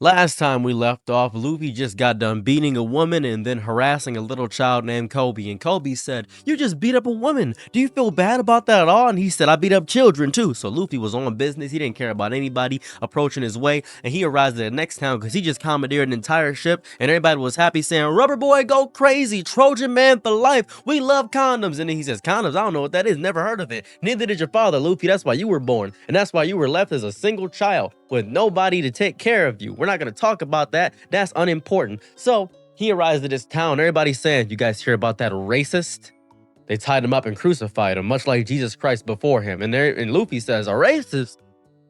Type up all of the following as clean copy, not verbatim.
Last time we left off, Luffy just got done beating a woman and then harassing a little child named Kobe. And Kobe said, "You just beat up a woman. Do you feel bad about that at all?" And he said, "I beat up children too." So Luffy was on business. He didn't care about anybody approaching his way. And he arrived at the next town because he just commandeered an entire ship. And everybody was happy saying, "Rubber boy, go crazy. Trojan man for life. We love condoms." And then he says, "Condoms? I don't know what that is. Never heard of it. Neither did your father, Luffy. That's why you were born. And that's why you were left as a single child with nobody to take care of you. We're not going to talk about that. That's unimportant." So he arrives at this town. Everybody's saying, "You guys hear about that racist? They tied him up and crucified him, much like Jesus Christ before him." And Luffy says, "A racist?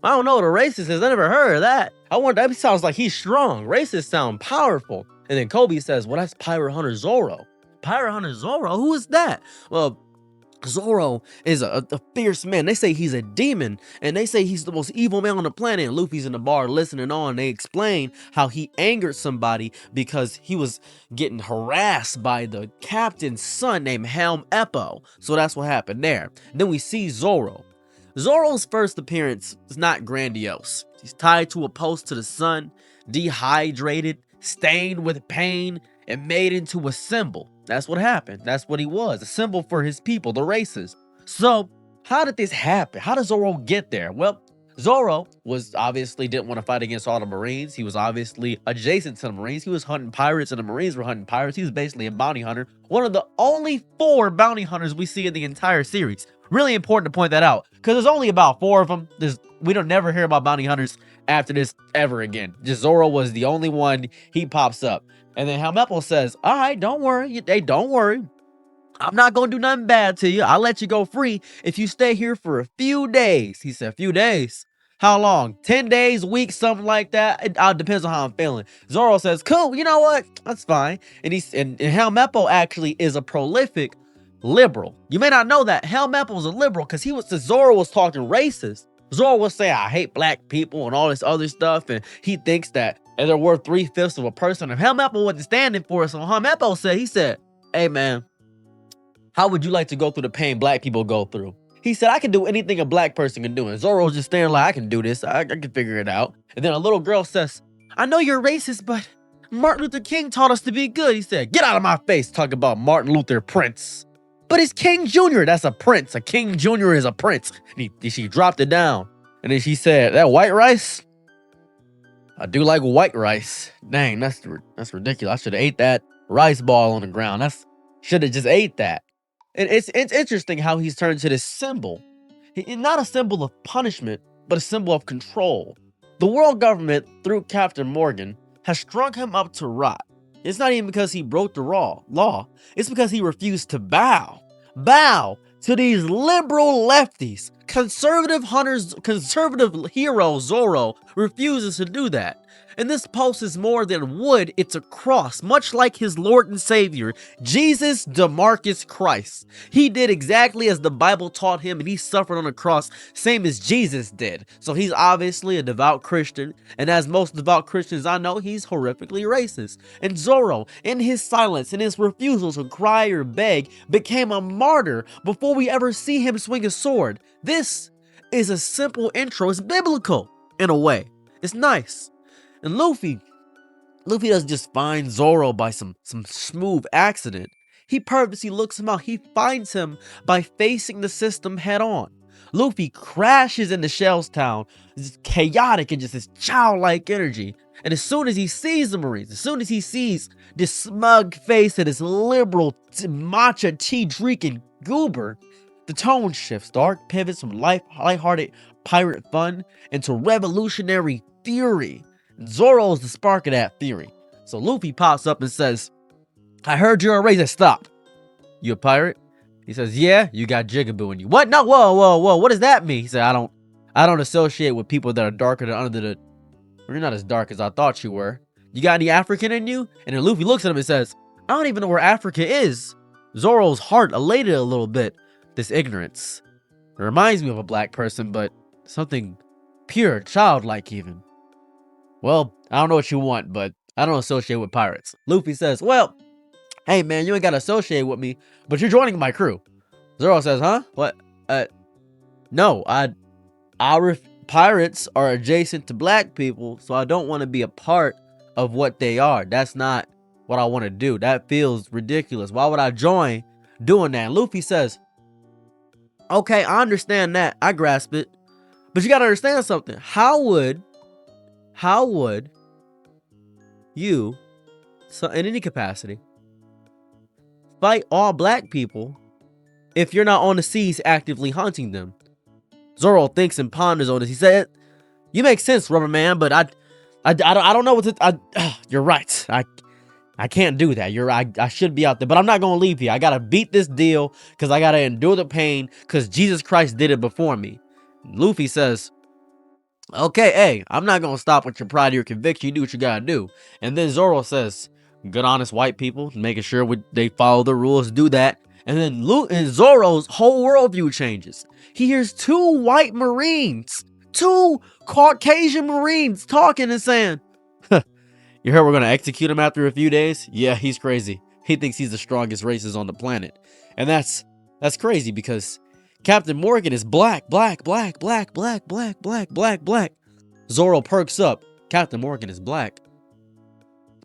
I don't know what a racist is. I never heard of that. I wonder, that sounds like he's strong. Racists sound powerful." And then Kobe says, "Well, that's Pirate Hunter Zoro." Pirate Hunter Zoro? Who is that? Well, Zoro is a fierce man. They say he's a demon, and they say he's the most evil man on the planet. And Luffy's in the bar listening on. They explain how he angered somebody because he was getting harassed by the captain's son named Helm Eppo. So that's what happened there. Then we see Zoro. Zoro's first appearance is not grandiose. He's tied to a post to the sun, dehydrated, stained with pain, and made into a symbol. That's what happened. That's what he was, a symbol for his people, the races. So how did this happen? How did Zoro get there? Well, Zoro was obviously didn't want to fight against all the Marines. He was obviously adjacent to the Marines. He was hunting pirates and the Marines were hunting pirates. He was basically a bounty hunter. One of the only 4 bounty hunters we see in the entire series. Really important to point that out because there's only about 4 of them. We don't never hear about bounty hunters after this ever again. Just Zoro was the only one. He pops up. And then Helmeppo says, "All right, don't worry. Hey, don't worry. I'm not going to do nothing bad to you. I'll let you go free if you stay here for a few days." He said, "Few days? How long? 10 days, weeks, something like that? It depends on how I'm feeling." Zoro says, "Cool, you know what? That's fine." And Helmeppo actually is a prolific liberal. You may not know that. Helmeppo was a liberal because Zoro was talking racist. Zoro was saying, "I hate black people," and all this other stuff. And he thinks that they're worth 3/5 of a person. And Helmeppo wasn't standing for it. So Helmeppo said, "Hey man, how would you like to go through the pain black people go through?" He said, "I can do anything a black person can do." And Zoro's just staring like, "I can do this. I can figure it out." And then a little girl says, "I know you're racist, but Martin Luther King taught us to be good." He said, "Get out of my face. Talk about Martin Luther Prince." "But it's King Jr. That's a prince. A King Jr. is a prince." And she dropped it down. And then she said, "That white rice? I do like white rice. Dang, that's ridiculous. I should have ate that rice ball on the ground. Should have just ate that." And it's interesting how he's turned to this symbol. Not a symbol of punishment, but a symbol of control. The world government, through Captain Morgan, has strung him up to rot. It's not even because he broke the law. It's because he refused to bow to these liberal lefties. Conservative hunters, conservative hero Zoro refuses to do that. And this post is more than wood, it's a cross, much like his Lord and Savior, Jesus DeMarcus Christ. He did exactly as the Bible taught him, and he suffered on the cross, same as Jesus did. So he's obviously a devout Christian, and as most devout Christians I know, he's horrifically racist. And Zoro, in his silence, in his refusal to cry or beg, became a martyr before we ever see him swing a sword. This is a simple intro. It's biblical in a way. It's nice. And Luffy doesn't just find Zoro by some smooth accident. He purposely looks him out. He finds him by facing the system head on. Luffy crashes into Shell's town. It's chaotic and just this childlike energy. And as soon as he sees the Marines, as soon as he sees this smug face of this liberal matcha tea drinking goober, the tone shifts. The arc pivots from lighthearted pirate fun into revolutionary fury. Zoro's the spark of that fury. So Luffy pops up and says, "I heard you're a racist. Stop. You a pirate?" He says, "Yeah, you got jigaboo in you." "What? No, whoa. What does that mean?" He said, I don't associate with people that are darker than under the... You're not as dark as I thought you were. You got any African in you?" And then Luffy looks at him and says, "I don't even know where Africa is." Zoro's heart elated a little bit. This ignorance. It reminds me of a black person, but something pure, childlike even. "Well, I don't know what you want, but I don't associate with pirates." Luffy says, "Well, hey man, you ain't gotta associate with me, but you're joining my crew." Zoro says, "Huh? What? No, pirates are adjacent to black people, so I don't want to be a part of what they are. That's not what I want to do. That feels ridiculous. Why would I join doing that? Luffy says, okay, I understand that. I grasp it. But you got to understand something. How would you, so in any capacity, fight all black people if you're not on the seas actively hunting them? Zoro thinks and ponders on this. He said, you make sense, Rubber Man, but I don't know what to... you're right. I can't do that. You're right. I should be out there, but I'm not going to leave here. I got to beat this deal because I got to endure the pain because Jesus Christ did it before me. Luffy says, okay, hey, I'm not going to stop with your pride or your conviction. You do what you got to do. And then Zoro says, good, honest white people, making sure they follow the rules, do that. And then Zoro's whole worldview changes. He hears two white Marines, two Caucasian Marines talking and saying, you heard we're going to execute him after a few days? Yeah, he's crazy. He thinks he's the strongest racist on the planet. And that's crazy because Captain Morgan is black. Zoro perks up. Captain Morgan is black.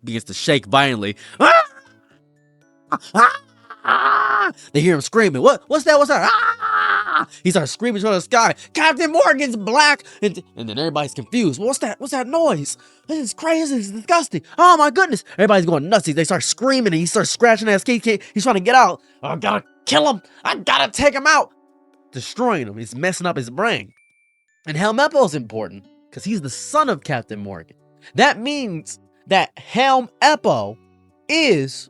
Begins to shake violently. They hear him screaming. What's that? He starts screaming from the sky. Captain Morgan's black. And then everybody's confused. What's that noise? This is crazy. This is disgusting. Oh my goodness. Everybody's going nuts. They start screaming and he starts scratching at his key. He's trying to get out. I gotta kill him. I gotta take him out. Destroying him. He's messing up his brain. And Helm Eppo's important because he's the son of Captain Morgan. That means that Helm Eppo is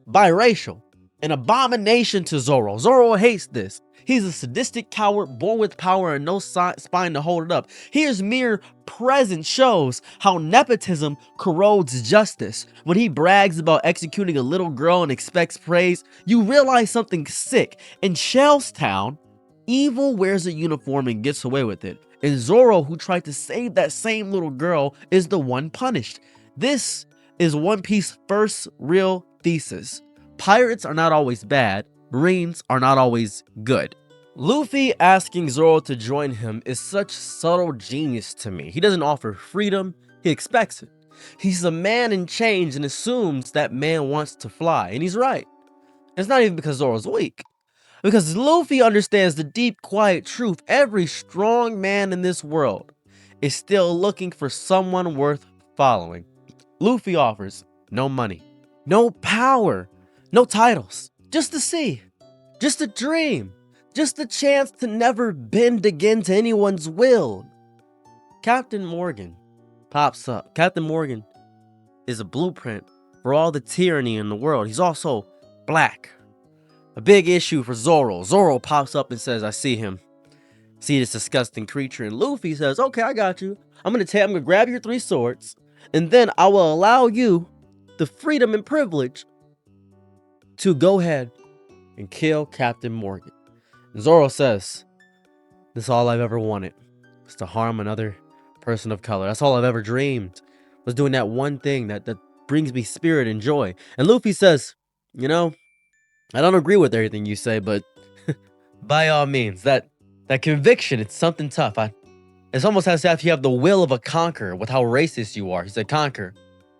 biracial. An abomination to Zoro. Zoro hates this. He's a sadistic coward born with power and no spine to hold it up. His mere presence shows how nepotism corrodes justice. When he brags about executing a little girl and expects praise, you realize something sick. In Shellstown, evil wears a uniform and gets away with it. And Zoro, who tried to save that same little girl, is the one punished. This is One Piece's first real thesis. Pirates are not always bad. Marines are not always good. Luffy asking Zoro to join him is such subtle genius to me. He doesn't offer freedom, he expects it. He's a man in chains and assumes that man wants to fly, and he's right. It's not even because Zoro's weak. Because Luffy understands the deep, quiet truth. Every strong man in this world is still looking for someone worth following. Luffy offers no money, no power, no titles, just the sea, just a dream, just a chance to never bend again to anyone's will. Captain Morgan pops up. Captain Morgan is a blueprint for all the tyranny in the world. He's also black. A big issue for Zoro. Zoro pops up and says, I see him. See this disgusting creature. And Luffy says, okay, I got you. I'm gonna grab your 3 swords, and then I will allow you the freedom and privilege to go ahead and kill Captain Morgan. And Zoro says, this is all I've ever wanted, was to harm another person of color. That's all I've ever dreamed, was doing that one thing that brings me spirit and joy. And Luffy says, you know, I don't agree with everything you say, but by all means, that conviction, it's something tough. It's almost as if you have the will of a conqueror with how racist you are. He said, conquer.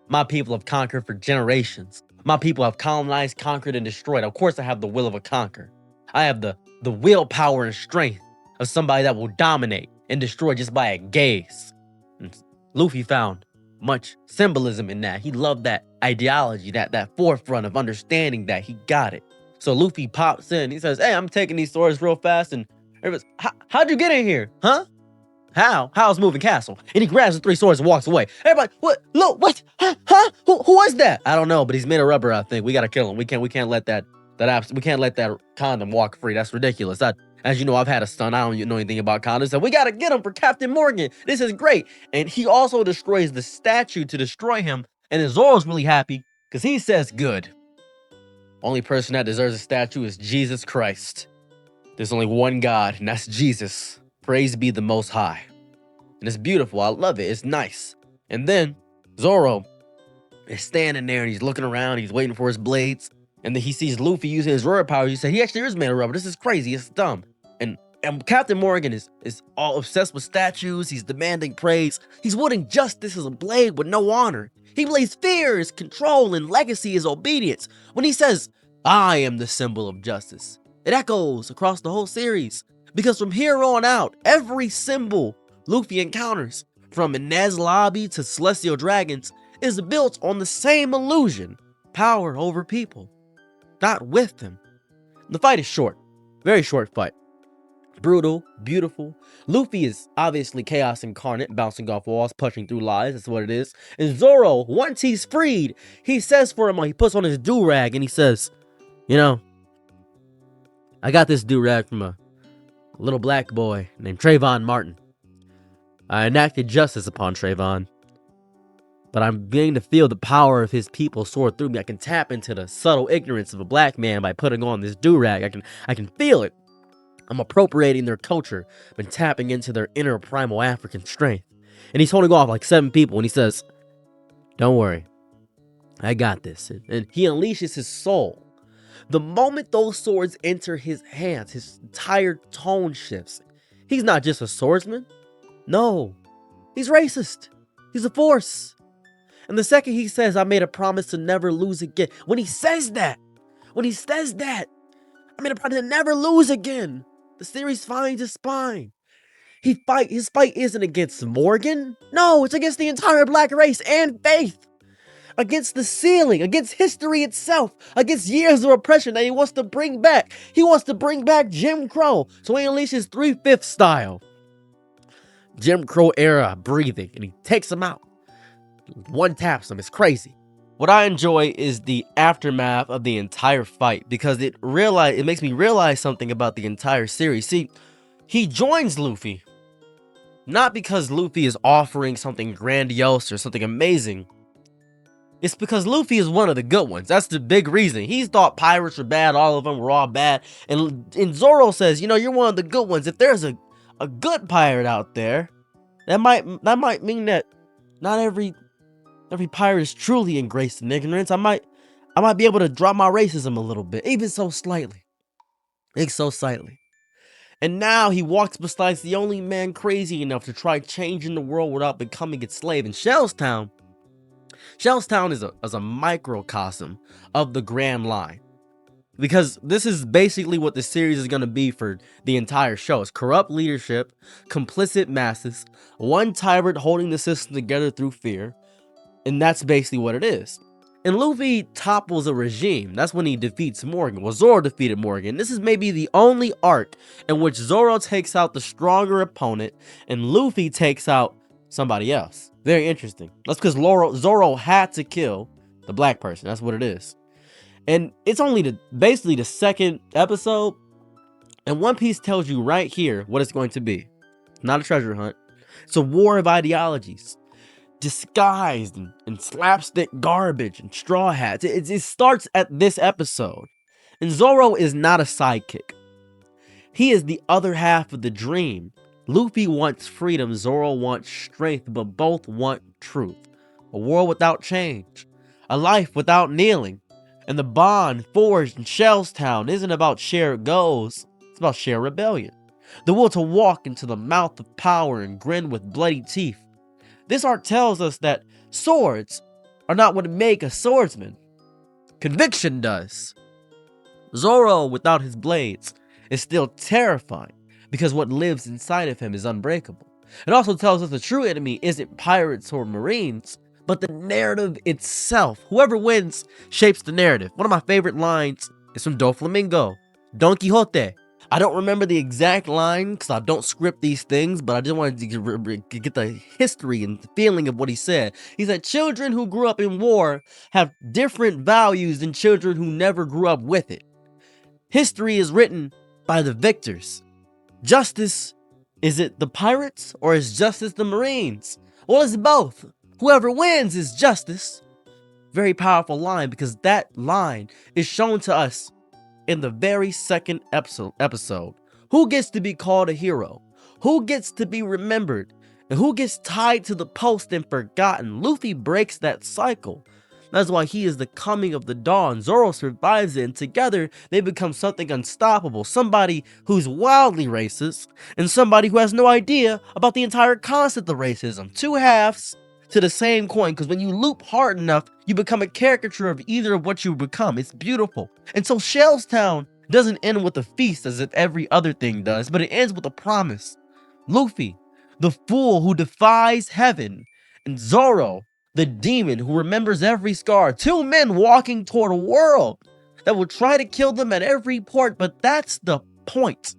My people have conquered for generations. My people have colonized, conquered, and destroyed. Of course, I have the will of a conqueror. I have the willpower and strength of somebody that will dominate and destroy just by a gaze. And Luffy found much symbolism in that. He loved that ideology, that forefront of understanding that he got it. So Luffy pops in. He says, hey, I'm taking these swords real fast. And everybody's, how'd you get in here? Huh? How's moving castle? And he grabs the 3 swords and walks away. Everybody, what? Look, what? Huh? Who was that? I don't know, but he's made of rubber, I think. We gotta kill him. We can't let that condom walk free. That's ridiculous. As you know, I've had a son. I don't know anything about condoms. So we gotta get him for Captain Morgan. This is great. And he also destroys the statue to destroy him. And then Zoro's really happy because he says, good. Only person that deserves a statue is Jesus Christ. There's only one God, and that's Jesus. Praise be the Most High. And it's beautiful. I love it. It's nice. And then Zoro is standing there and he's looking around. He's waiting for his blades. And then he sees Luffy using his rubber power. He said, he actually is made of rubber. This is crazy. It's dumb. And And Captain Morgan is all obsessed with statues. He's demanding praise. He's wielding justice as a blade with no honor. He believes fear is control and legacy is obedience. When he says, I am the symbol of justice, it echoes across the whole series. Because from here on out, every symbol Luffy encounters, from Inez Lobby to Celestial Dragons, is built on the same illusion: power over people, not with them. The fight is short, very short fight. Brutal, beautiful. Luffy is obviously chaos incarnate, bouncing off walls, punching through lies. That's what it is. And Zoro, once he's freed, he says for him, he puts on his do-rag and he says, you know, I got this do-rag from a little black boy named Trayvon Martin. I enacted justice upon Trayvon, but I'm beginning to feel the power of his people soar through me. I can tap into the subtle ignorance of a black man by putting on this do-rag. I can feel it. I'm appropriating their culture, been tapping into their inner primal African strength. And he's holding off like 7 people, and he says, don't worry, I got this. And he unleashes his soul. The moment those swords enter his hands, his entire tone shifts. He's not just a swordsman. No, he's racist. He's a force. And the second he says, I made a promise to never lose again. When he says that, I made a promise to never lose again. The series finds his spine. His fight isn't against Morgan. No, it's against the entire black race and faith. Against the ceiling, against history itself, against years of oppression that he wants to bring back. He wants to bring back Jim Crow. So he unleashes 3/5 style. Jim Crow era breathing, and he takes him out. One taps him. It's crazy. What I enjoy is the aftermath of the entire fight, because it makes me realize something about the entire series. See, he joins Luffy not because Luffy is offering something grandiose or something amazing. It's because Luffy is one of the good ones. That's the big reason. He's thought pirates were bad, all of them were all bad. And Zoro says, you're one of the good ones. If there's a good pirate out there, that might mean that not every pirate is truly engraced in ignorance. I might be able to drop my racism a little bit, even so slightly. And now he walks beside the only man crazy enough to try changing the world without becoming its slave. In Shellstown is a microcosm of the Grand Line. Because this is basically what the series is going to be for the entire show. It's corrupt leadership, complicit masses, one tyrant holding the system together through fear. And that's basically what it is. And Luffy topples a regime. That's when he defeats Morgan. Well, Zoro defeated Morgan. This is maybe the only arc in which Zoro takes out the stronger opponent and Luffy takes out somebody else. Very interesting. That's because Zoro had to kill the black person. That's what it is. And it's only basically the second episode. And One Piece tells you right here what it's going to be. It's not a treasure hunt. It's a war of ideologies, disguised in slapstick garbage and straw hats. It starts at this episode. And Zoro is not a sidekick. He is the other half of the dream. Luffy wants freedom, Zoro wants strength, but both want truth. A world without change. A life without kneeling. And the bond forged in Shellstown isn't about shared goals. It's about shared rebellion. The will to walk into the mouth of power and grin with bloody teeth. This arc tells us that swords are not what make a swordsman. Conviction does. Zoro, without his blades, is still terrifying because what lives inside of him is unbreakable. It also tells us the true enemy isn't pirates or marines, but the narrative itself. Whoever wins shapes the narrative. One of my favorite lines is from Doflamingo, Don Quixote. I don't remember the exact line because I don't script these things, but I just wanted to get the history and the feeling of what he said. He said, children who grew up in war have different values than children who never grew up with it. History is written by the victors. Justice, is it the pirates or is justice the Marines? Well, it's both. Whoever wins is justice. Very powerful line, because that line is shown to us in the very second episode. Who gets to be called a hero? Who gets to be remembered? And who gets tied to the post and forgotten? Luffy breaks that cycle. That's why he is the coming of the dawn. Zoro survives it, and together they become something unstoppable. Somebody who's wildly racist, and somebody who has no idea about the entire concept of racism. Two halves to the same coin, because when you loop hard enough, you become a caricature of either of what you become. It's beautiful. And so Shellstown doesn't end with a feast as if every other thing does, but it ends with a promise. Luffy, the fool who defies heaven, and Zoro, the demon who remembers every scar. Two men walking toward a world that will try to kill them at every port, but that's the point.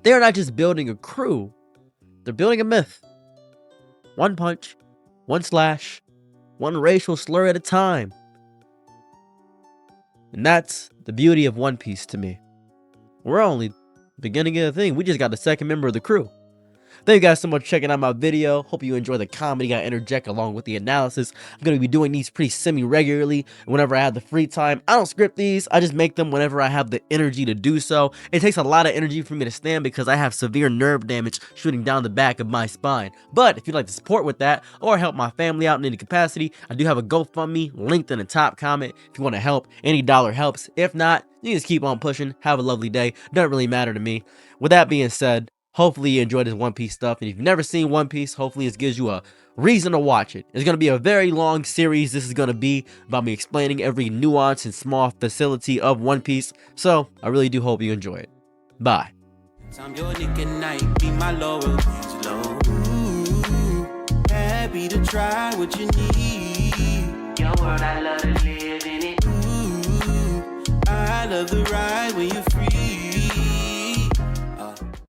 They are not just building a crew, they're building a myth. One punch, one slash, one racial slur at a time. And that's the beauty of One Piece to me. We're only beginning of the thing. We just got the second member of the crew. Thank you guys so much for checking out my video. Hope you enjoy the comedy I interject along with the analysis. I'm going to be doing these pretty semi-regularly whenever I have the free time. I don't script these. I just make them whenever I have the energy to do so. It takes a lot of energy for me to stand because I have severe nerve damage shooting down the back of my spine. But if you'd like to support with that or help my family out in any capacity, I do have a GoFundMe linked in the top comment. If you want to help, any dollar helps. If not, you just keep on pushing. Have a lovely day. Doesn't really matter to me. With that being said, hopefully you enjoyed this One Piece stuff, and if you've never seen One Piece, hopefully it gives you a reason to watch it. It's going to be a very long series. This is going to be about me explaining every nuance and small facility of One Piece, so I really do hope you enjoy it. Bye. I'm your nigga night, be my loyalties low. Ooh, happy to try what you need. Your world, I love to live in it. Ooh, I love the ride when you're free.